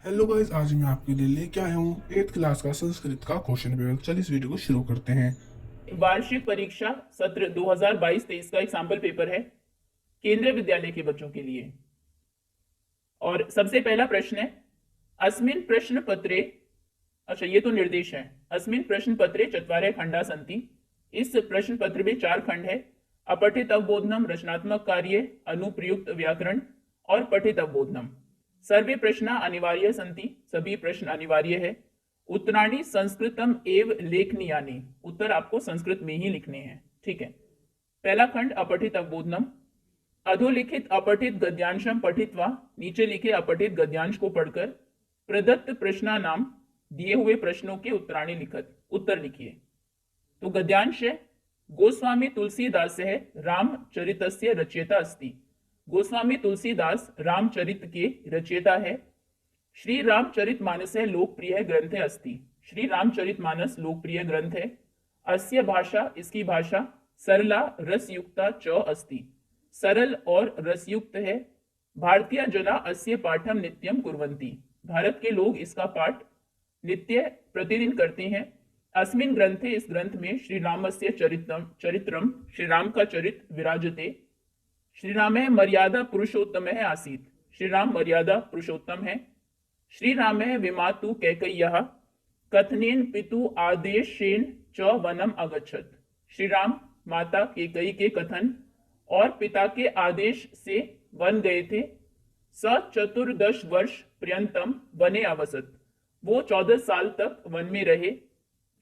Hello guys, आज मैं आपके लिए लेके आया हूँ 8th क्लास का संस्कृत का क्वेश्चन पेपर। चलिए इस वीडियो को शुरू करते हैं। वार्षिक परीक्षा सत्र 2022-23 का एक सैंपल पेपर है केंद्रीय विद्यालय के बच्चों के लिए। और सबसे पहला प्रश्न है, अस्मिन् प्रश्न पत्रे, अच्छा ये तो निर्देश है। अस्मिन् प्रश्न पत्रे चत्वारः खंडा सन्ति। इस प्रश्न पत्र में 4 खंड है। अपठित अवबोधनम, रचनात्मक कार्य, अनुप्रयुक्त व्याकरण और पठित अवबोधनम। सर्वे प्रश्न अनिवार्य सन्ति, सभी प्रश्न अनिवार्य है। उत्तराणि संस्कृतम एव लेखनीयानि, उत्तर आपको संस्कृत में ही लिखने हैं। ठीक है। पहला खंड अपठित अवबोधनम। अधोलिखित अपठित गद्यांशम पठित्वा, नीचे लिखे अपठित गद्यांश को पढ़कर प्रदत्त प्रश्ना नाम, दिए हुए प्रश्नों के उत्तराणी लिखत, उत्तर लिखिए। तो गद्यांश है, गोस्वामी तुलसीदास है रामचरितस्य रचयिता अस्ति। गोस्वामी तुलसीदास रामचरित के रचयिता है। श्री रामचरितमानस लोकप्रिय ग्रंथ अस्ति। श्री रामचरितमानस लोकप्रिय ग्रंथ है। अस्य भाषा, इसकी भाषा सरला रसयुक्ता च अस्ति, सरल और रसयुक्त है। भारतीय जना अस्य पाठम नित्यम कुर्वन्ति, भारत के लोग इसका पाठ नित्य प्रतिदिन करते हैं। अस्मिन् ग्रंथे, इस ग्रंथ में श्री रामस्य चरित्रम, श्री राम का चरित्र विराजते। श्री राम मर्यादा पुरुषोत्तम है आसीत, श्री राम मर्यादा पुरुषोत्तम है। श्री राम विमातु कैकय्यः कथनेन पितु आदेशेन च वनम अगच्छत। श्री राम माता कैकयी के कथन और पिता के आदेश से वन गए थे। स 14 वर्ष पर्यंतम वने अवसत, वो 14 साल तक वन में रहे।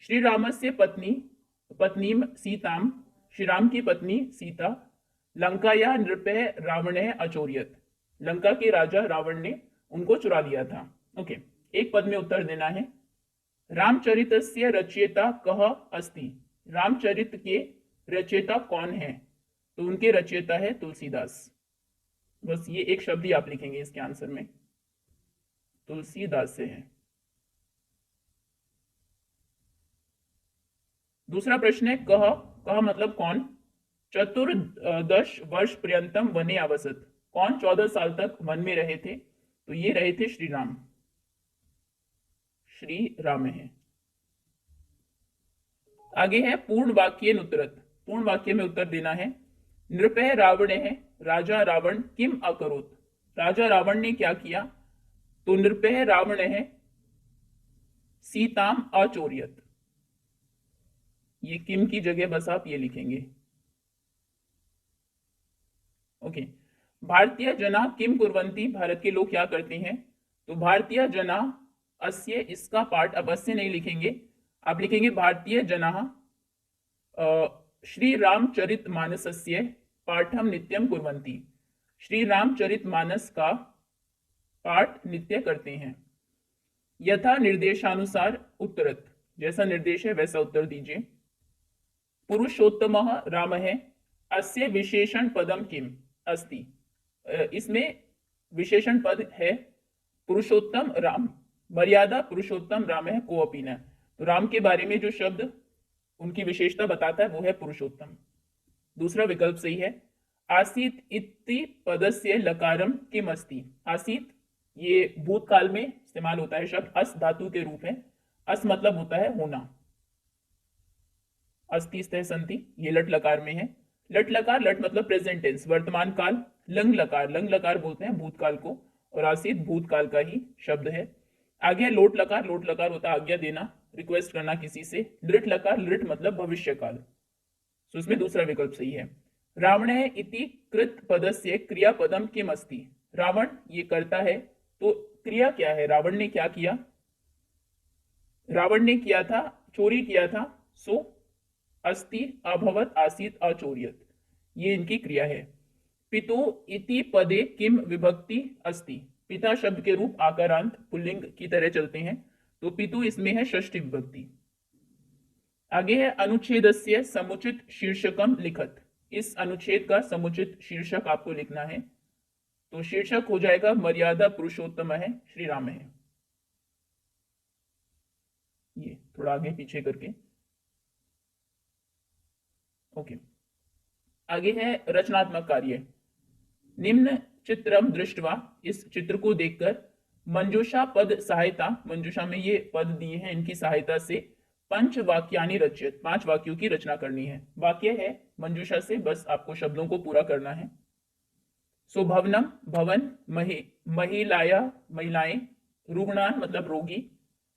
श्री रामस्य पत्नीम सीताम, श्री राम की पत्नी सीता लंकाया नृपः रावणः अचोर्यत, लंका के राजा रावण ने उनको चुरा लिया था। ओके, एक पद में उत्तर देना है। रामचरितस्य रचयिता कः अस्ति, रामचरित के रचयिता कौन है? तो उनके रचयिता है तुलसीदास। बस ये एक शब्द ही आप लिखेंगे इसके आंसर में, तुलसीदास से है। दूसरा प्रश्न है, कह, कह मतलब कौन? 14 वर्ष पर्यंतम वने अवसत, कौन 14 साल तक वन में रहे थे? तो ये रहे थे श्री राम, श्री राम है। आगे है पूर्ण वाक्य उत्तरत, पूर्ण वाक्य में उत्तर देना है। नृपः रावण है, राजा रावण किम अकरोत, राजा रावण ने क्या किया? तो नृपः रावण है सीताम अचोर्यत, ये किम की जगह बस आप ये लिखेंगे। ओके। भारतीय जना किम कुर्वन्ति, भारत के लोग क्या करते हैं? तो भारतीय जना अस्य, इसका पाठ अब अस्य नहीं लिखेंगे, आप लिखेंगे भारतीय जना श्री रामचरित मानसस्य पाठम नित्यम कुर्वन्ति, श्री रामचरित मानस का पाठ नित्य करते हैं। यथा निर्देशानुसार उत्तरत, जैसा निर्देश है वैसा उत्तर दीजिए। पुरुषोत्तम राम है, अस्य विशेषण पदम किम अस्ति, इसमें विशेषण पद है पुरुषोत्तम राम, मर्यादा पुरुषोत्तम राम है कोअपि न, तो राम के बारे में जो शब्द उनकी विशेषता बताता है वो है पुरुषोत्तम। दूसरा विकल्प सही है। आसीत इति पदस्य लकारम किम अस्ति, आसीत ये भूतकाल में इस्तेमाल होता है शब्द, अस धातु के रूप है। अस मतलब होता है होना, अस्ति स्तः संति, ये लट लकार में है। लट लकार, लट मतलब प्रेजेंट टेंस, वर्तमान काल। लंग लकार, लंग लकार बोलते हैं भूतकाल को, और आसीत भूतकाल का ही शब्द है। आगे लोट लकार, लोट लकार होता है आज्ञा देना, रिक्वेस्ट करना किसी से। लिट लकार, लिट मतलब भविष्य काल, तो इसमें दूसरा विकल्प सही है। रावण इति कृत पदस्य क्रियापदम किम अस्ति, रावण ये करता है तो क्रिया क्या है? रावण ने क्या किया? रावण ने किया था, चोरी किया था, सो अस्ति अभवत आसीत अचोर्यत, ये इनकी क्रिया है। पितु इति पदे किम विभक्ति अस्ति, पिता शब्द के रूप आकारांत पुल्लिंग की तरह चलते हैं, तो पितु इसमें है षष्ठी विभक्ति। आगे है अनुच्छेदस्य समुचित शीर्षकम लिखत, इस अनुच्छेद का समुचित शीर्षक आपको लिखना है, तो शीर्षक हो जाएगा मर्यादा पुरुषोत्तम है श्री राम है। ये थोड़ा आगे पीछे करके, ओके। आगे है रचनात्मक कार्य। निम्न चित्रम दृष्टवा, इस चित्र को देखकर मंजूषा पद सहायता, मंजूषा में ये पद दिए हैं, इनकी सहायता से पंच वाक्यानि रचित, 5 वाक्यों की रचना करनी है। वाक्य है मंजूषा से, बस आपको शब्दों को पूरा करना है। सो भवनम भवन, महिलाया महिलाएं, रुग्णान मतलब रोगी,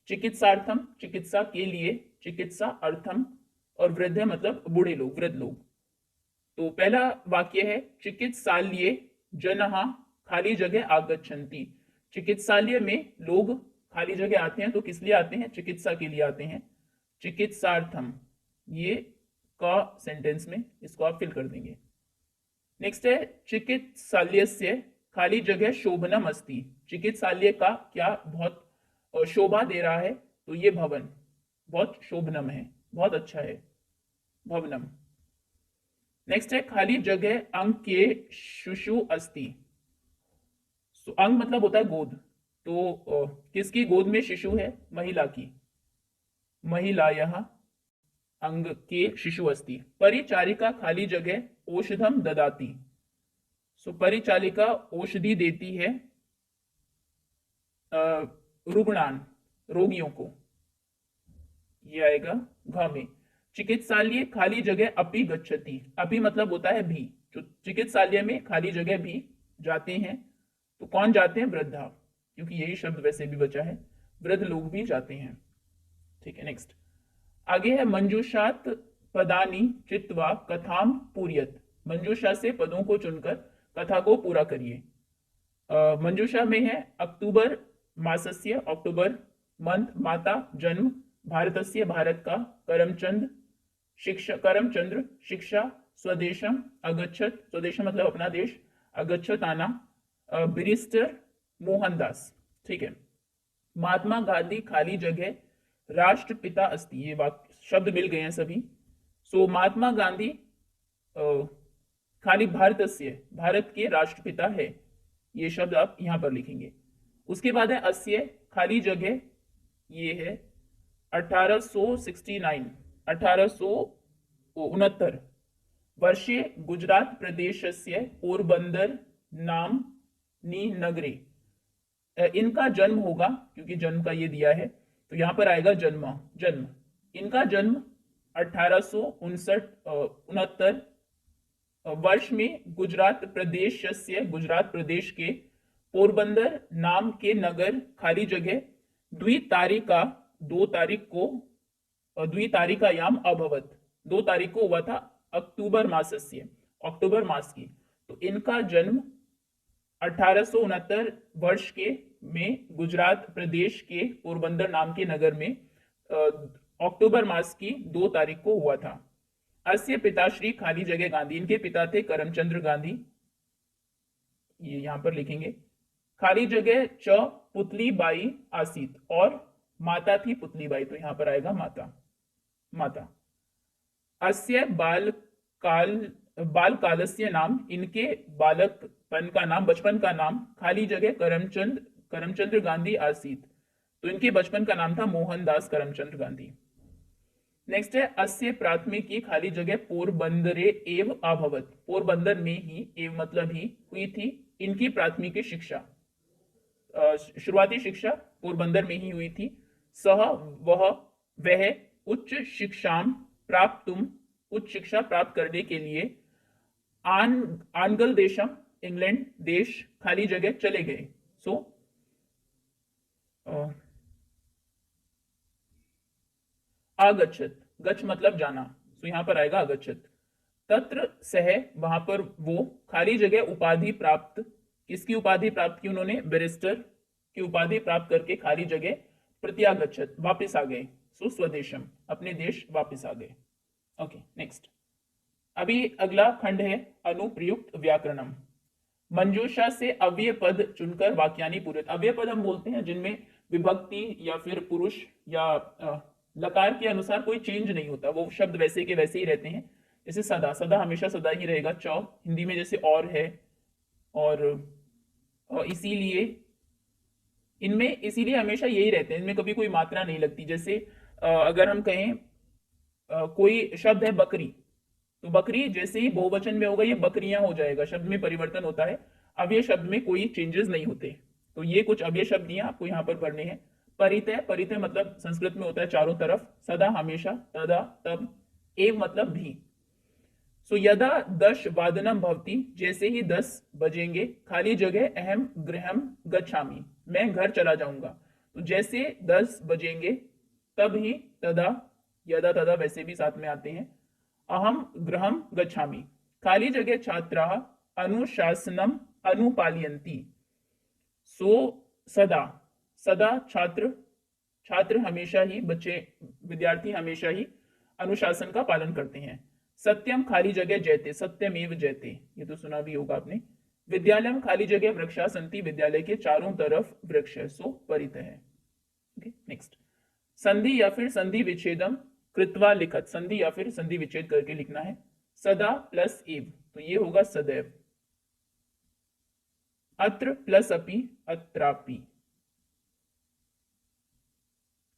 चिकित्सार्थम चिकित्सा के लिए, चिकित्सा अर्थम, और वृद्ध मतलब बूढ़े लोग, वृद्ध लोग। तो पहला वाक्य है चिकित्सालये जनः खाली जगह आगच्छन्ति। चिकित्सालय में लोग खाली जगह आते हैं, तो किस लिए आते हैं? चिकित्सा के लिए आते हैं। चिकित्सार्थम, ये का सेंटेंस में इसको आप फिल कर देंगे। नेक्स्ट है चिकित्सालयस्य खाली जगह शोभनम अस्ति। चिकित्सालय का क्या बहुत शोभा दे रहा है? तो ये भवन बहुत शोभनम है, बहुत अच्छा है, भवनम। नेक्स्ट है खाली जगह अंग के शिशु अस्ति। अंग मतलब होता है गोद, तो किसकी गोद में शिशु है? महिला की, महिलायाः अंग के शिशु अस्ति। परिचारिका खाली जगह औषधम ददाति। सो परिचालिका औषधि देती है रुग्णान, रोगियों को, ये आएगा घ में। चिकित्सालय खाली जगह अपि गच्छति। अपि मतलब होता है भी, जो चिकित्सालय में खाली जगह भी जाते हैं, तो कौन जाते हैं? वृद्धा, क्योंकि यही शब्द वैसे भी बचा है, वृद्ध लोग भी जाते हैं। ठीक है, नेक्स्ट आगे है मंजूषात पदानी चित्वा कथाम पूर्यत। मंजूषा से पदों को चुनकर कथा को पूरा करिए। मंजूषा में है अक्टूबर मासस्य, अक्टूबर मंथ, माता जन्म, भारतस्य भारत का, करमचंद शिक्षा, करमचंद्र शिक्षा, स्वदेशम अगच्छत, स्वदेशम मतलब अपना देश, अगच्छत आना, बैरिस्टर मोहनदास। ठीक है, महात्मा गांधी खाली जगह राष्ट्रपिता अस्ति। ये वाक्य शब्द मिल गए हैं सभी। सो महात्मा गांधी खाली भारतस्य, भारत के राष्ट्रपिता है, ये शब्द आप यहां पर लिखेंगे। उसके बाद है अस्य खाली जगह, ये है 1869, 1869 वर्षे गुजरात प्रदेशस्य पोरबंदर नाम नी नगरे। इनका जन्म होगा, क्योंकि जन्म का ये दिया है, तो यहां पर आएगा जन्म। इनका जन्म 1869 वर्ष में गुजरात प्रदेशस्य, गुजरात प्रदेश के पोरबंदर नाम के नगर खाली जगह द्वितारिका, 2 तारीख को, द्वितारिकायाम अभवत, 2 तारीख को हुआ था अक्टूबर मासस्य, अक्टूबर मास की। तो इनका जन्म 1869 वर्ष के में गुजरात प्रदेश के पोरबंदर नाम के नगर में अक्टूबर मास की 2 तारीख को हुआ था। अस्य पिताश्री खाली जगह गांधी, इनके पिता थे करमचंद्र गांधी, ये यहां पर लिखेंगे। खाली जगह च पुतली बाई आसीत, और माता थी पुतली बाई, तो यहां पर आएगा माता। अस्य बाल कालस्य नाम, इनके बालकपन का नाम, बचपन का नाम, खाली जगह करमचंद्र गांधी आसीत, तो इनके बचपन का नाम था मोहनदास करमचंद्र गांधी। नेक्स्ट है अस्य प्राथमिक की खाली जगह पोरबंदरे एव अभवत, पोरबंदर में ही, एव मतलब ही, हुई थी इनकी प्राथमिक शिक्षा, शुरुआती शिक्षा पोरबंदर में ही हुई थी। सह वह उच्च शिक्षाम प्राप्तुम, उच्च शिक्षा प्राप्त करने के लिए आंग्ल देशम, इंग्लैंड देश, खाली जगह चले गए। सो आगच्छत, गच्छ मतलब जाना, सो यहां पर आएगा आगच्छत। तत्र सह, वहां पर वो, खाली जगह उपाधि प्राप्त, किसकी उपाधि प्राप्त की उन्होंने? बैरिस्टर की उपाधि प्राप्त करके खाली जगह प्रत्यागच्छत, वापस आ गए। सो स्वदेशम, अपने देश वापस आ गए। ओके, नेक्स्ट अभी अगला खंड है अनुप्रयुक्त व्याकरणम। मंजूषा से अव्यय पद चुनकर वाक्यानि पूरित। अव्यय पद हम बोलते हैं जिनमें विभक्ति या फिर पुरुष या लकार के अनुसार कोई चेंज नहीं होता, वो शब्द वैसे के वैसे ही रहते हैं। जैसे सदा, सदा हमेशा सदा ही रहेगा। चौ हिंदी में जैसे और है, और इसीलिए, इनमें इसीलिए हमेशा यही रहते हैं, इनमें कभी कोई मात्रा नहीं लगती। जैसे अगर हम कहें कोई शब्द है बकरी, तो बकरी जैसे ही बहुवचन में होगा ये बकरियां हो जाएगा, शब्द में परिवर्तन होता है। अब ये शब्द में कोई चेंजेस नहीं होते। तो ये कुछ अव्यय शब्द दिए आपको यहाँ पर भरने हैं। परितय, परितय मतलब संस्कृत में होता है चारों तरफ, सदा हमेशा, तदा तब, एव मतलब भी। सो यदा 10 वादनम भवति, जैसे ही 10 बजेंगे, खाली जगह अहम गृहम गच्छामि, मैं घर चला जाऊंगा। तो जैसे 10 बजेंगे तब ही, तदा, यदा तदा वैसे भी साथ में आते हैं, अहम गृहम गच्छामि, खाली जगह छात्राः अनुशासनम अनुपालयन्ति। सो सदा, सदा छात्र, छात्र हमेशा ही, बच्चे विद्यार्थी हमेशा ही अनुशासन का पालन करते हैं। सत्यम खाली जगह जयते, सत्यमेव जयते, ये तो सुना भी होगा आपने। विद्यालयम खाली जगह वृक्षा संति, विद्यालय के चारों तरफ वृक्ष है, सो परितः है। Okay, next. संधि या फिर संधि विच्छेदम कृत्वा लिखत, संधि या फिर संधि विच्छेद करके लिखना है। सदा प्लस एव, तो ये होगा सदैव। अत्र प्लस अपि, अत्रापि।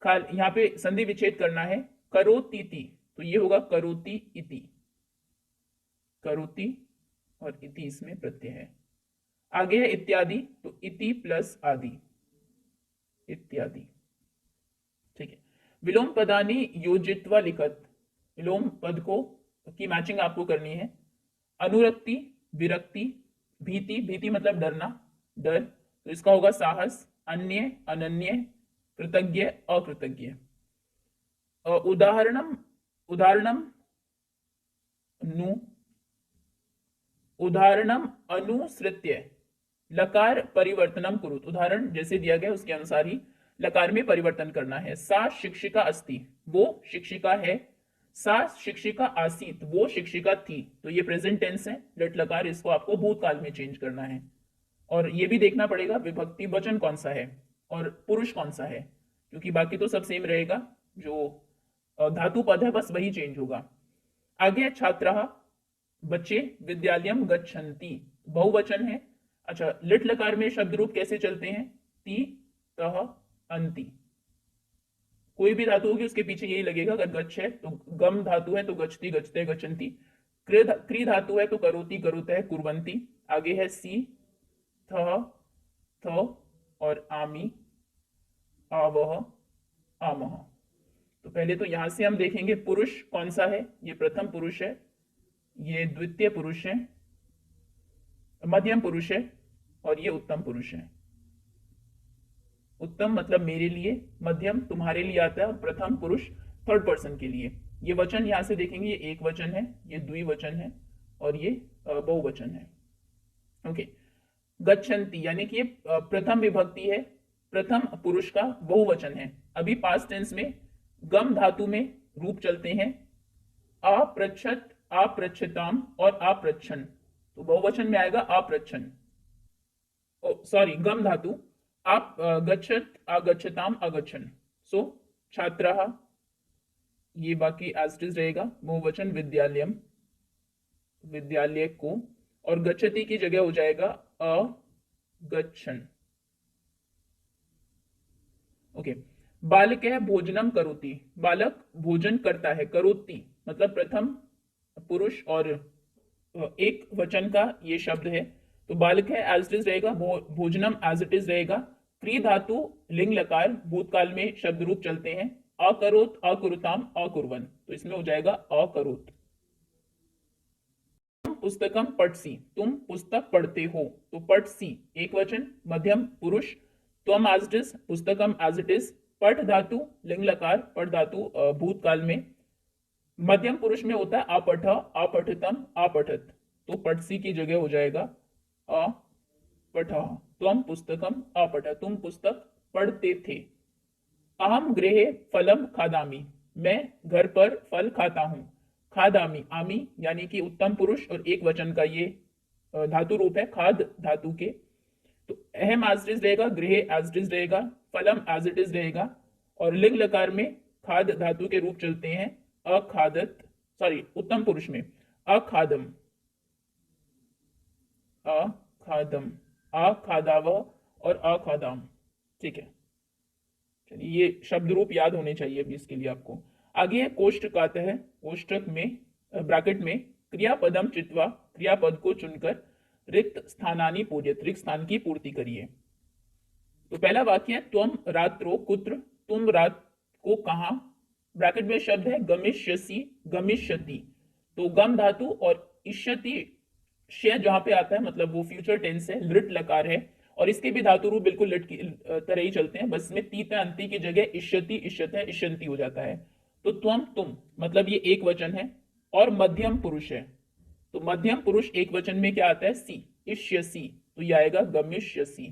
यहाँ पे संधि विच्छेद करना है। करोतीति, तो ये होगा करोति इति, करोति और इति इसमें प्रत्यय है। आगे है इत्यादि, तो इति प्लस आदि, इत्यादि। ठीक है। विलोम पदानि योजित्वा लिखत, विलोम पद को की मैचिंग आपको करनी है। अनुरक्ति, विरक्ति, भीति, भीति मतलब डरना, डर, तो इसका होगा साहस। अन्य, अनन्य, कृतज्ञ, अकृतज्ञ। उदाहरणम, उदाहरणम नु, उदाहरणम अनुसृत्य लकार परिवर्तनम कुरुत, उदाहरण जैसे दिया गया उसके अनुसार ही लकार में परिवर्तन करना है। सा शिक्षिका अस्ति, वो शिक्षिका है। सा शिक्षिका आसीत, वो शिक्षिका थी, तो ये प्रेजेंट टेंस है। लट लकार, इसको आपको भूतकाल में चेंज करना है। और ये भी देखना पड़ेगा विभक्ति वचन कौन सा है और पुरुष कौन सा है, क्योंकि बाकी तो सब सेम रहेगा, जो धातु पद है बस वही चेंज होगा। आगे छात्राः, बच्चे। विद्यालयम गच्छन्ति, बहुवचन है। अच्छा, लिट लकार में शब्द रूप कैसे चलते हैं? ति, तह, अंति। कोई भी धातु होगी उसके पीछे यही लगेगा। अगर गच्छ है तो गम धातु है तो गच्छति, गच्छते, गच्छन्ति। क्री धातु है तो करोति, करोतः, कुर्वन्ति। आगे है सी, थ, थ और आमी, आवह, आमह। तो पहले तो यहां से हम देखेंगे पुरुष कौन सा है। ये प्रथम पुरुष है, ये द्वितीय पुरुष है, मध्यम पुरुष है और ये उत्तम पुरुष है। उत्तम मतलब मेरे लिए, मध्यम तुम्हारे लिए आता है, प्रथम पुरुष थर्ड पर्सन के लिए। ये वचन यहां से देखेंगे, ये एक वचन है, ये द्विवचन है और ये बहुवचन है। ओके। गच्छन्ति यानी कि ये प्रथम विभक्ति है, प्रथम पुरुष का बहुवचन है। अभी पास्ट टेंस में गम धातु में रूप चलते हैं, अपृच्छत, अपृच्छताम और अपृच्छन, तो बहुवचन में आएगा अपृच्छन। सॉरी, गम धातु, आप गच्छत, अगच्छताम, अगच्छन। सो छात्राः, ये बाकी एज इट इज रहेगा। बहुवचन विद्यालयम, विद्यालय को, और गच्छति की जगह हो जाएगा अगच्छन। ओके। बालक है भोजनम करोति, बालक भोजन करता है। करोति मतलब प्रथम पुरुष और एक वचन का ये शब्द है, तो बालक है एज इट इज रहेगा, भोजनम एज इट इज रहेगा। क्री धातु लिंग लकार भूतकाल में शब्द रूप चलते हैं। अकरोत, अकुरुताम, अकुर्वन, तो इसमें हो जाएगा अकरोत। पुस्तकम पठसी, तुम पुस्तक पढ़ते हो, तो पठसी एक वचन, मध्यम पुरुष। त्वम एज इट इज, पुस्तकम एज इट इज। पठ धातु लिंग लकार, पठ धातु भूतकाल में, मध्यम पुरुष में होता है अपठ, अपठितम, अपठत, तो पठसी की जगह हो जाएगा अपठ। त्वम पुस्तकम अपठ, तुम पुस्तक पढ़ते थे। अहम गृहे फलम खादामी, मैं घर पर फल खाता हूं। खादामी, आमी यानी कि उत्तम पुरुष और एक वचन का ये धातु रूप है खाद धातु के, तो अहम एज इट इज रहेगा, गृह एज इट इज रहेगा, फलम एज इट इज रहेगा, और लिंग लकार में खाद धातु के रूप चलते हैं। अखादत, सॉरी उत्तम पुरुष में अखादम, अखादम, अखादाव और अखादाम। ठीक है, चलिए ये शब्द रूप याद होने चाहिए अभी इसके लिए आपको। आगे है कोष्ठकातः, कोष्ठक में ब्रैकेट में क्रियापदम चित्वा, क्रियापद को चुनकर रिक्त स्थानानि पूर्यत, रिक्त स्थान की पूर्ति करिए। तो पहला वाक्य है त्वम रात्रो कुत्र, तुम रात को कहाँ, ब्रैकेट में शब्द है गमिष्यसि गमिष्यति। तो गम धातु और इष्यति श जहां पे आता है मतलब वो फ्यूचर टेंस है, लृट लकार है, और इसके भी धातु रूप बिल्कुल लट की तरह ही चलते हैं, बस में तीत अंति की जगह इष्यति इष्यत है इष्यंति हो जाता है। तो त्वम तुम मतलब ये एक वचन है और मध्यम पुरुष है, तो मध्यम पुरुष एक वचन में क्या आता है सी, इष्यसी, तो ये आएगा गमिष्यसी।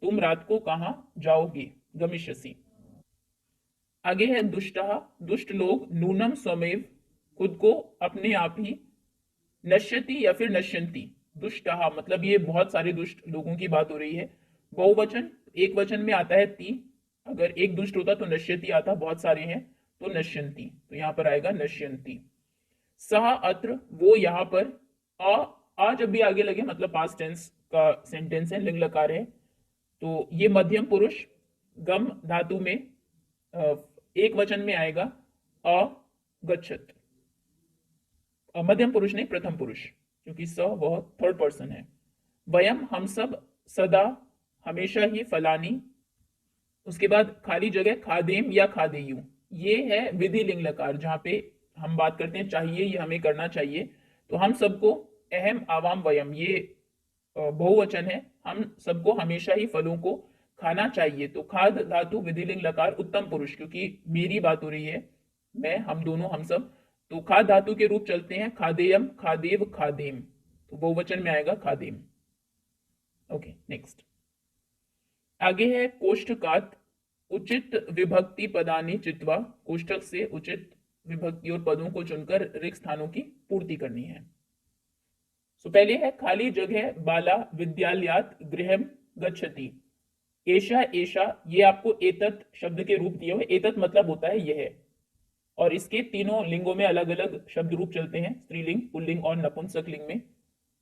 तुम रात को कहां जाओगे, गमिष्यसी। आगे है दुष्टः, दुष्ट लोग, नूनम स्वमेव, खुद को अपने आप ही, नश्यति या फिर नश्यंती, दुष्टः मतलब ये बहुत सारे दुष्ट लोगों की बात हो रही है। बहुवचन एक वचन में आता है ती, अगर एक दुष्ट होता तो नश्यति आता, बहुत सारे हैं तो नश्यंती, तो यहां पर आएगा नश्यंती। सह अत्र वो यहां पर, आ जब भी आगे लगे मतलब पास्ट टेंस का सेंटेंस है, लिंग लकार है, तो ये मध्यम पुरुष गम धातु में एक वचन में आएगा अगच्छत। मध्यम पुरुष नहीं, प्रथम पुरुष, क्योंकि स वह थर्ड पर्सन है। वयम हम सब, सदा हमेशा ही, फलानी, उसके बाद खाली जगह खादेम या खादेयू, ये है विधि लिंग लकार, जहां पे हम बात करते हैं चाहिए, ये हमें करना चाहिए। तो हम सबको, अहम आवाम वयम, ये बहुवचन है, हम सबको हमेशा ही फलों को खाना चाहिए। तो खाद धातु विधि लिंग लकार उत्तम पुरुष, क्योंकि मेरी बात हो रही है, मैं, हम दोनों, हम सब, तो खाद धातु के रूप चलते हैं खादेयम खादेव खादेम, तो बहुवचन में आएगा खादेम। Okay next. आगे है कोष्ठकात, उचित विभक्ति पदानी चित्वा, कोष्ठक से उचित विभक्ति और पदों को चुनकर रिक्त स्थानों की पूर्ति करनी है। सो पहले है खाली जगह, बाला विद्यालयात गृहम गच्छति, एषा एषा, ये आपको एतत् शब्द के रूप दिए हुए, एतत् मतलब होता है यह, और इसके तीनों लिंगों में अलग अलग शब्द रूप चलते हैं, स्त्रीलिंग, पुल्लिंग और नपुंसक लिंग में।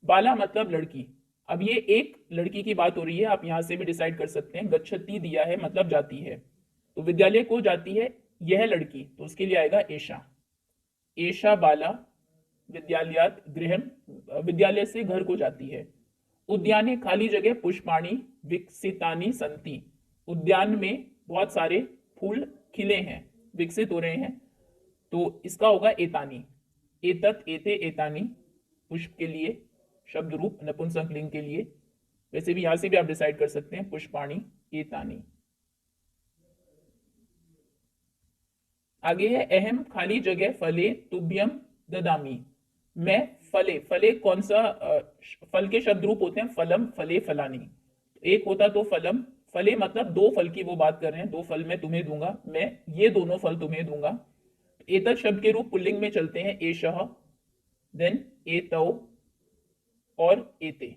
बाला मतलब लड़की, अब ये एक लड़की की बात हो रही है, आप यहां से भी डिसाइड कर सकते हैं, गच्छति दिया है मतलब जाती है, तो विद्यालय को जाती है यह लड़की, तो उसके लिए आएगा एषा, एषा बाला विद्यालयात गृहम, विद्यालय से घर को जाती है। उद्याने खाली जगह, पुष्पाणि विकसितानि संति, उद्यान में बहुत सारे फूल खिले हैं, विकसित हो रहे हैं, तो इसका होगा एतानी, एतत एते एतानी, पुष्प के लिए शब्द रूप नपुंसक लिंग के लिए, वैसे भी यहां से भी आप डिसाइड कर सकते हैं, पुष्पाणि एतानी। आगे है अहम खाली जगह, फले तुभ्यम ददामी, मैं फले, फले कौन सा फल के शब्द रूप होते हैं, फलम फले फलानी, एक होता तो फलम, फले मतलब दो फल की वो बात कर रहे हैं, दो फल मैं तुम्हें दूंगा, मैं ये दोनों फल तुम्हें दूंगा। एतत् शब्द के रूप पुल्लिंग में चलते हैं, एषः, देन एतौ और एते,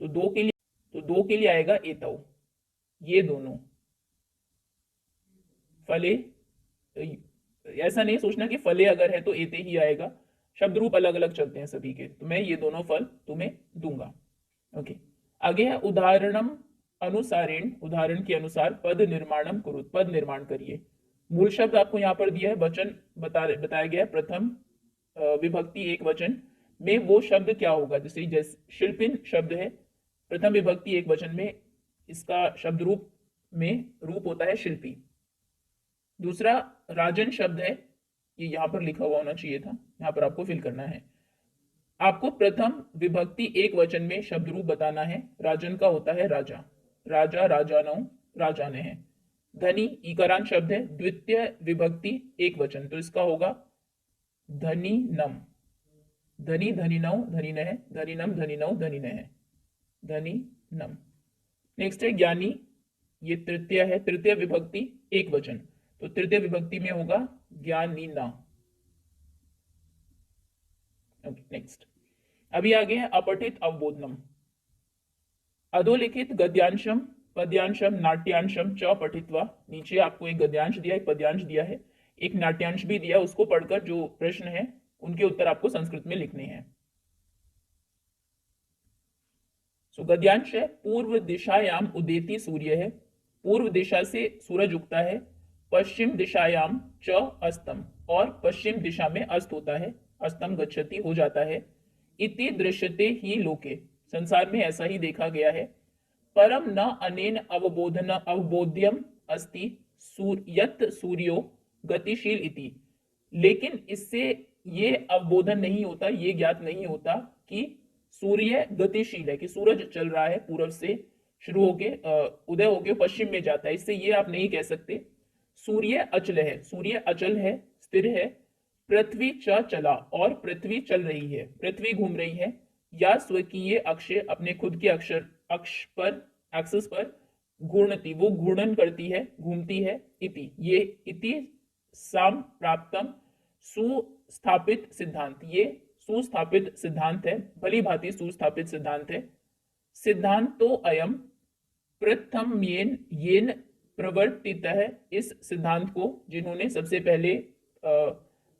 तो दो के लिए आएगा एतौ, ये दोनों फले, ऐसा नहीं सोचना कि फले अगर है तो एते ही आएगा, शब्द रूप अलग अलग चलते हैं सभी के, तो मैं ये दोनों फल तुम्हें दूंगा। ओके आगे है उदाहरणम अनुसारेण, उदाहरण के अनुसार पद निर्माणम कुरुत, पद निर्माण करिए। मूल शब्द आपको यहाँ पर दिया है, वचन बताया गया है, प्रथम विभक्ति एक वचन में वो शब्द क्या होगा, जैसे शिल्पिन शब्द है, प्रथम विभक्ति एक वचन में इसका शब्द रूप में रूप होता है शिल्पी। दूसरा राजन शब्द है, ये यहां पर लिखा हुआ होना चाहिए था, यहां पर आपको फिल करना है। आपको प्रथम विभक्ति एक वचन में शब्द रूप बताना है, राजन का होता है राजा, राजा राजानौ राजाने हैं। धनी इकारांत शब्द है, द्वितीय विभक्ति एक वचन, तो इसका होगा धनी नम, धनी धनिनौ धनिनः, धनिनम धनिनौ धनिनः, धनी नम। नेक्स्ट है ज्ञानी, ये तृतीय है, तृतीय विभक्ति एक वचन, तो तृतीय विभक्ति में होगा ज्ञानी ना। Okay next. अभी आगे है अपठित अवबोधनम, अधोलिखित गद्यांशम पद्यांशम नाट्यांशम च पठित्वा, नीचे आपको एक गद्यांश दिया, एक पद्यांश दिया है, एक नाट्यांश भी दिया, उसको पढ़कर जो प्रश्न है उनके उत्तर आपको संस्कृत में लिखने हैं। सो गद्यांश है पूर्व दिशायाम उदेति सूर्य है, पूर्व दिशा से सूरज उगता है, पश्चिम दिशायाम च अस्तम, और पश्चिम दिशा में अस्त होता है, अस्तम गच्छति हो जाता है। इति दृश्यते ही लोके, संसार में ऐसा ही देखा गया है। परम न अनेन अवबोध्यम अस्ति यत् सूर्यो गतिशील इति। लेकिन इससे ये अवबोधन नहीं होता, ये ज्ञात नहीं होता कि सूर्य गतिशील है, कि सूरज चल रहा है, पूर्व से शुरू होके उदय होके पश्चिम में जाता है। इससे ये आप नहीं कह सकते। सूर्य अचल है, सूर्य अचल है, स्थिर है। पृथ्वी चला, और पृथ्वी चल रही है, पृथ्वी घूम रही है। या स्वकीय अक्ष, अपने खुद के अक्ष पर, एक्सिस पर घूर्णती, वो घूर्णन करती है, घूमती है। इति, ये इति साम प्राप्तम सुस्थापित सिद्धांत, ये सुस्थापित सिद्धांत है, भली भांति सुस्थापित सिद्धांत है। सिद्धांतो अयम प्रथम येन प्रवर्तित है, इस सिद्धांत को जिन्होंने सबसे पहले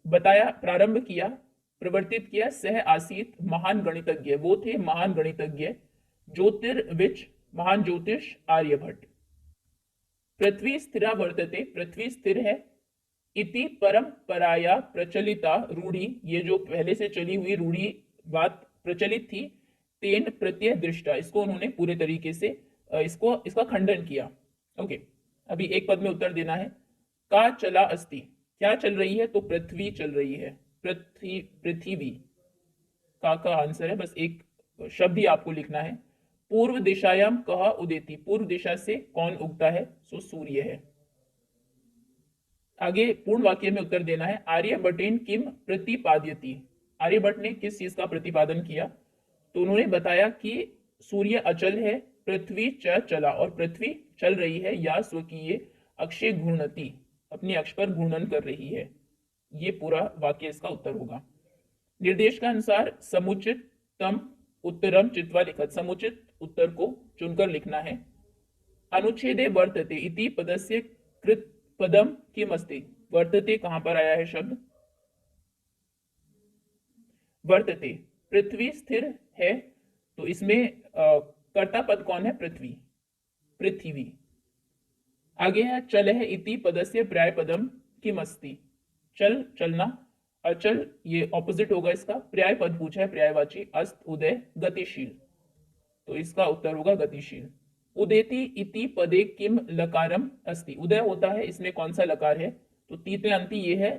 बताया, प्रारंभ किया, प्रवर्तित किया, सह आसीत महान गणितज्ञ, वो थे महान गणितज्ञ ज्योतिर्विच, महान ज्योतिष आर्यभट्ट। पृथ्वी स्थिरा वर्तते, पृथ्वी स्थिर है। इति परंपराया प्रचलिता रूढ़ी, ये जो पहले से चली हुई रूढ़ी बात प्रचलित थी। तेन प्रत्यय दृष्टा, इसको उन्होंने पूरे तरीके से इसका खंडन किया। ओके, अभी एक पद में उत्तर देना है। का चला अस्ति, क्या चल रही है? तो पृथ्वी चल रही है, पृथ्वी का आंसर है। बस एक शब्द ही आपको लिखना है। पूर्व दिशायाम कह उदेति, पूर्व दिशा से कौन उगता है? सो सूर्य है। आगे पूर्ण वाक्य में उत्तर देना है। आर्यभट्टेन किम प्रतिपाद्यति, आर्यभट्ट ने किस चीज का प्रतिपादन किया? तो उन्होंने बताया कि सूर्य अचल है, पृथ्वी चला, और पृथ्वी चल रही है। या स्वकीय अक्षे घूर्णति, अपनी अक्ष पर घूर्णन कर रही है। ये पूरा वाक्य इसका उत्तर होगा। निर्देश का अनुसार समुचितम उत्तरम चित्वा लिखत, समुचित उत्तर को चुनकर लिखना है। अनुच्छेदे वर्तते इति पदस्य कृत पदम किम अस्ति, वर्तते कहां पर आया है शब्द? वर्तते, पृथ्वी स्थिर है, तो इसमें कर्ता पद कौन है? पृथ्वी, पृथ्वी। आगे है चल है इति पदस्य पर्याय पदम किम अस्ति, चल, चलना। अचल ये ऑपोजिट होगा इसका। पर्याय पद पूछा है, पर्यायवाची अस्त, उदय, गतिशील, तो इसका उत्तर होगा गतिशील। उदेति इति पदे किम लकारम अस्ति, उदय होता है, इसमें कौन सा लकार है? तो तीते अंति ये है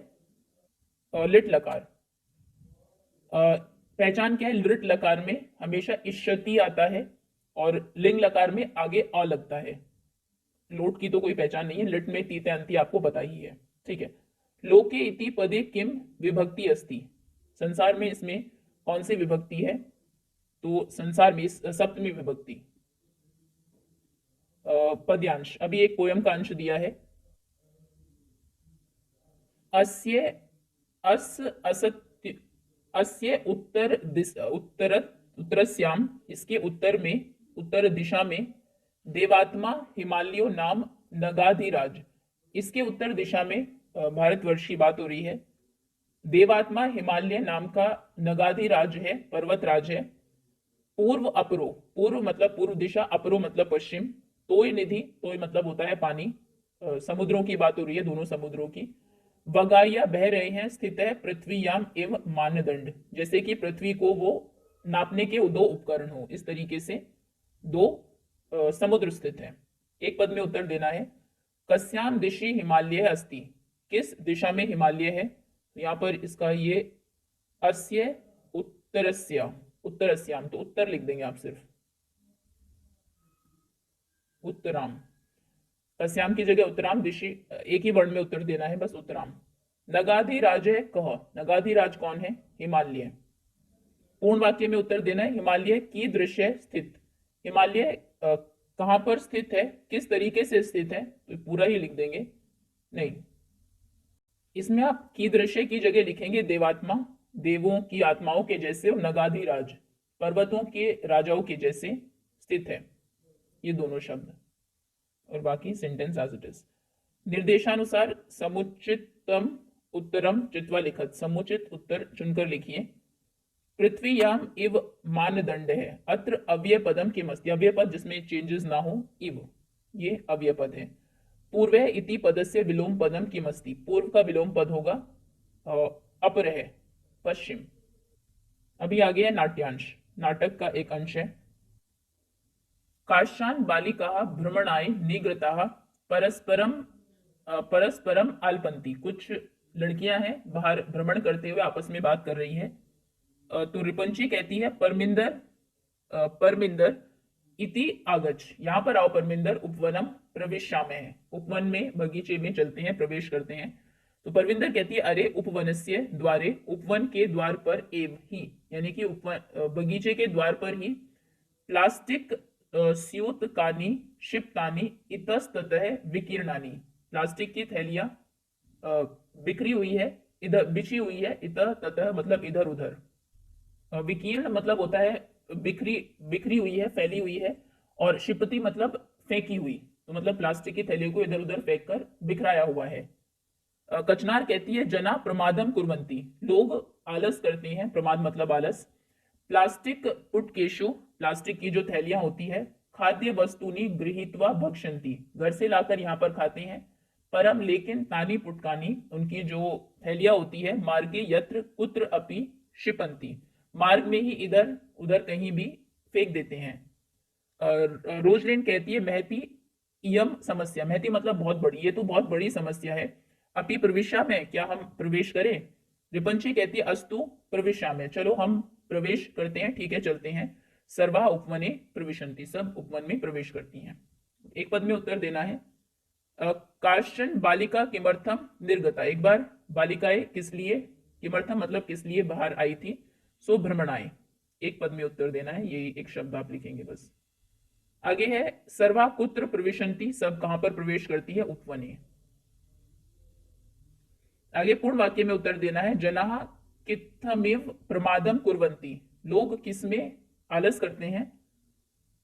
लिट लकार। पहचान क्या है? लिट लकार में हमेशा इष्यति आता है, और लिंग लकार में आगे अ लगता है। लोट की तो कोई पहचान नहीं है, लिट में तीते अंति आपको पता ही है। ठीक है। लोके इति पदे किम विभक्ति अस्ति, संसार में इसमें कौन सी विभक्ति है? तो संसार में सप्तमी विभक्ति, पद्यांश। अभी एक पोयम का अंश दिया है। अस्य अस असत्य अस्य उत्तरस्याम, इसके उत्तर में, उत्तर दिशा में, देवात्मा हिमालयो नाम नगाधिराज, इसके उत्तर दिशा में भारतवर्ष की बात हो रही है। देवात्मा हिमालय नाम का नगाधिराज है, पर्वतराज है। पूर्व अपरो, पूर्व मतलब पूर्व दिशा, अपरो मतलब पश्चिम। तोय निधि, तोय मतलब होता है पानी, समुद्रों की बात हो रही है, दोनों समुद्रों की। वगाया, बह रहे हैं। स्थित है पृथ्वीयाम एव मानदंड, जैसे कि पृथ्वी को वो नापने के दो उपकरण हो, इस तरीके से दो समुद्र स्थित है। एक पद में उत्तर देना है। कस्याम दिशि हिमालय अस्ति, किस दिशा में हिमालय है? तो यहाँ पर इसका ये अस्य उत्तरस्य, उत्तरस्याम, तो उत्तर लिख देंगे आप सिर्फ, उत्तराम। कस्याम की जगह उत्तराम, दिशि एक ही वर्ण में उत्तर देना है, बस उत्तराम। नगाधिराज है कह, नगाधिराज कौन है? हिमालय। पूर्ण वाक्य में उत्तर देना है। हिमालय की दृश्य स्थित, हिमालय कहां पर स्थित है, किस तरीके से स्थित है? तो पूरा ही लिख देंगे, नहीं, इसमें आप की दृश्य की जगह लिखेंगे देवात्मा, देवों की आत्माओं के जैसे, और नगाधिराज पर्वतों के राजाओं के जैसे स्थित है, ये दोनों शब्द, और बाकी सेंटेंस एज इट इज। निर्देशानुसार समुचितम उत्तरम चित्वा लिखत, समुचित उत्तर चुनकर लिखिए। पृथ्वीयाम इव मानदंड है। अत्र अव्यय पदम किम अस्ति, अव्यय पद जिसमें चेंजेस ना हो, इव, ये अव्यय पद है। पूर्व इति पदस्य विलोम पदम किम अस्ति, पूर्व का विलोम पद होगा अपर है, पश्चिम। अभी आगे है नाट्यांश, नाटक का एक अंश है। काशान बालिकाः भ्रमणाय निगृताः परस्परम आलपंती। कुछ लड़कियां हैं बाहर भ्रमण करते हुए आपस में बात कर रही है। तो रिपंची कहती है परमिंदर इति आगच्छ, यहाँ पर आओ परमिंदर, उपवनम प्रविश्यामः है, उपवन में बगीचे में चलते हैं, प्रवेश करते हैं। तो परविंदर कहती है अरे उपवनस्य द्वारे, उपवन के द्वार पर एव ही, यानी कि बगीचे के द्वार पर ही प्लास्टिक स्यूतकानि क्षिप्तानि इतस्ततः विकीर्णानि, प्लास्टिक की थैलियां बिखरी हुई है, इधर बिछी हुई है, इतः ततः मतलब इधर उधर, विकीर्ण मतलब होता है बिखरी हुई है, फैली हुई है, और क्षिपति मतलब फेंकी हुई, तो मतलब प्लास्टिक की थैलियों को इधर उधर फेंक कर बिखराया हुआ है। कचनार कहती है जना प्रमादम कुर्वन्ति, लोग आलस करते हैं, प्रमाद मतलब आलस। प्लास्टिक पुटकेशु, प्लास्टिक की जो थैलियां होती है, खाद्य वस्तुनि गृहीत्वा भक्षन्ति, घर से लाकर यहाँ पर खाते हैं। परम लेकिन तानी पुटकानी, उनकी जो थैलियां होती है, मार्गे यत्र कुत्र अपि क्षिपन्ति, मार्ग में ही इधर उधर कहीं भी फेंक देते हैं। रोजलिन कहती है महती इयम समस्या, महती मतलब बहुत बड़ी, ये तो बहुत बड़ी समस्या है। अपि प्रविश्या में, क्या हम प्रवेश करें? रिपंची कहती है अस्तु प्रविश्या में, चलो हम प्रवेश करते हैं, ठीक है चलते हैं। सर्वा उपवने प्रविशन्ति, सब उपवन में प्रवेश करती हैं। एक पद में उत्तर देना है। काश्चन बालिका किमर्थम निर्गता, एक बार बालिकाएं किस लिए, किमर्थम मतलब किस लिए बाहर आई थी, सो भ्रमणाएं, एक पद में उत्तर देना है, ये एक शब्द आप लिखेंगे बस। आगे है सर्वा कुत्र प्रविशन्ति, सब कहां पर प्रवेश करती है, उपवने। आगे पूर्ण वाक्य में उत्तर देना है। जनाः कित्थमिव प्रमादम कुर्वन्ति, लोग किसमें आलस करते हैं,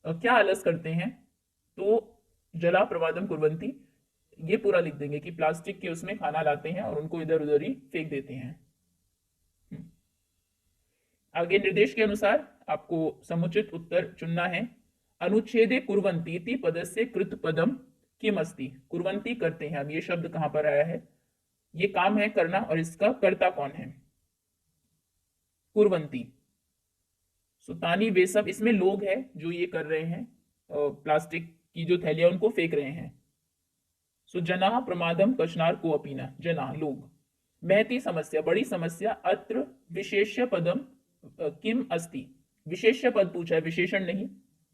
क्या आलस करते हैं, तो जला प्रमादम कुर्वन्ति, ये पूरा लिख देंगे कि प्लास्टिक के उसमें खाना लाते हैं और उनको इधर उधर ही फेंक देते हैं। आगे निर्देश के अनुसार आपको समुचित उत्तर चुनना है। अनुच्छेदे कुर्वन्ति इति पदस्य कृत पदम किम अस्ति, कुर्वन्ति करते हैं, अब ये शब्द कहां पर आया है, ये काम है करना, और इसका कर्ता कौन है, कुर्वन्ति। सुतानी वे सब, इसमें लोग हैं जो ये कर रहे हैं, प्लास्टिक की जो थैलियां उनको फेंक रहे हैं। सो जना प्रमादम कचनार को अपीना, जना लोग। महती समस्या, बड़ी समस्या। अत्र विशेष्य पदम किम अस्ति, विशेष्य पद पूछा है, विशेषण नहीं,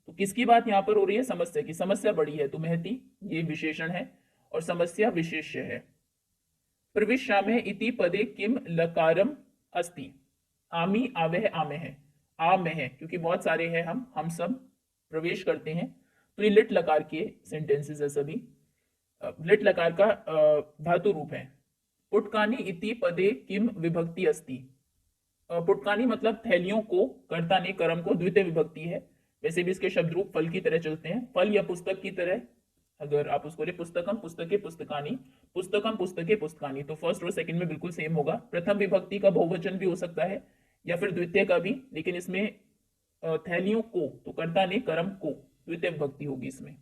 तो किसकी बात यहां पर हो रही है, समस्या की, समस्या बड़ी है, तो महती ये विशेषण है और समस्या विशेष्य है। प्रविश्यामः इति पदे किम लकारम अस्ति, आमी आवह आमे है, आम में है, क्योंकि बहुत सारे हैं हम सब प्रवेश करते हैं, तो ये लिट लकार के सेंटेंसेस है सभी, लिट लकार का धातु रूप है। पुटकानी इति पदे किम विभक्ति अस्ति, पुटकानी मतलब थैलियों को, कर्ता ने कर्म को द्वितीय विभक्ति है, वैसे भी इसके शब्द रूप फल की तरह चलते हैं, फल या पुस्तक की तरह, अगर आप उसको ले पुस्तकम पुस्तके पुस्तकानी, पुस्तकम पुस्तके पुस्तकानी, तो फर्स्ट और सेकंड में बिल्कुल सेम होगा। प्रथम विभक्ति का बहुवचन भी हो सकता है या फिर द्वितीय का भी, लेकिन इसमें थैलियों को, तो कर्ता ने कर्म को, द्वितीय विभक्ति होगी इसमें।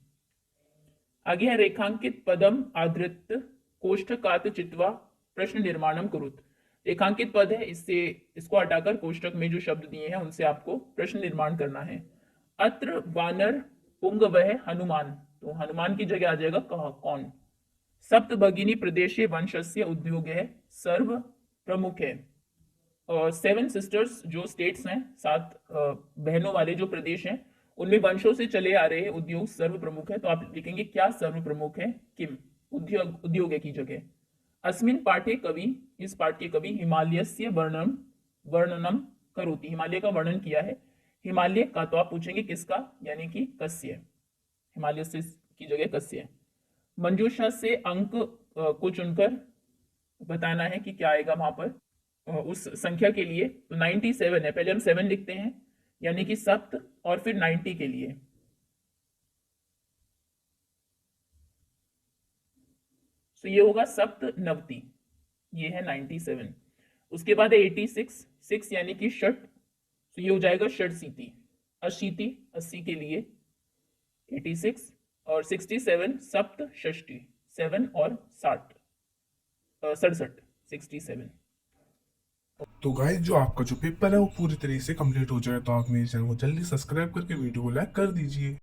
आगे है रेखांकित पदम आधृत कोष्ठकात चित्वा प्रश्न निर्माणम कुरुत, रेखांकित पद है, इसको हटाकर कोष्ठक में जो शब्द दिए हैं उनसे आपको प्रश्न निर्माण करना है। अत्र वानर पुंगवह हनुमान, तो हनुमान की जगह आ जाएगा कौन। सप्त भगिनी प्रदेशे वंशस्य उद्योग है सर्व प्रमुख है, और 7 सिस्टर्स जो स्टेट्स हैं, 7 बहनों वाले जो प्रदेश हैं, उनमें वंशों से चले आ रहे उद्योग सर्व प्रमुख है, तो आप लिखेंगे क्या सर्व प्रमुख है, किम, उद्योग की जगह। अस्मिन पाठे कवि, इस पाठ के कवि हिमालयस्य वर्णनम करोति, हिमालय का वर्णन किया है, हिमालय का, तो आप पूछेंगे किसका, यानी कि कस्य, हिमालय से की जगह कस्य। मंजूषा से अंक को चुनकर बताना है कि क्या आएगा वहां पर उस संख्या के लिए, तो 97 है, पहले हम 7 लिखते हैं, यानी कि सप्त, और फिर 90 के लिए, तो ये होगा सप्त नवति, ये है 97। उसके बाद है 86, 6 यानी कि षट, तो ये हो जाएगा षटशीति, अशीति 80 के लिए 86, और 67 सप्त षष्टि, 7 और 67 67। तो गाइस जो आपका जो पेपर है वो पूरी तरीके से कंप्लीट हो जाए, तो आप मेरे चैनल को जल्दी सब्सक्राइब करके वीडियो को लाइक कर दीजिए।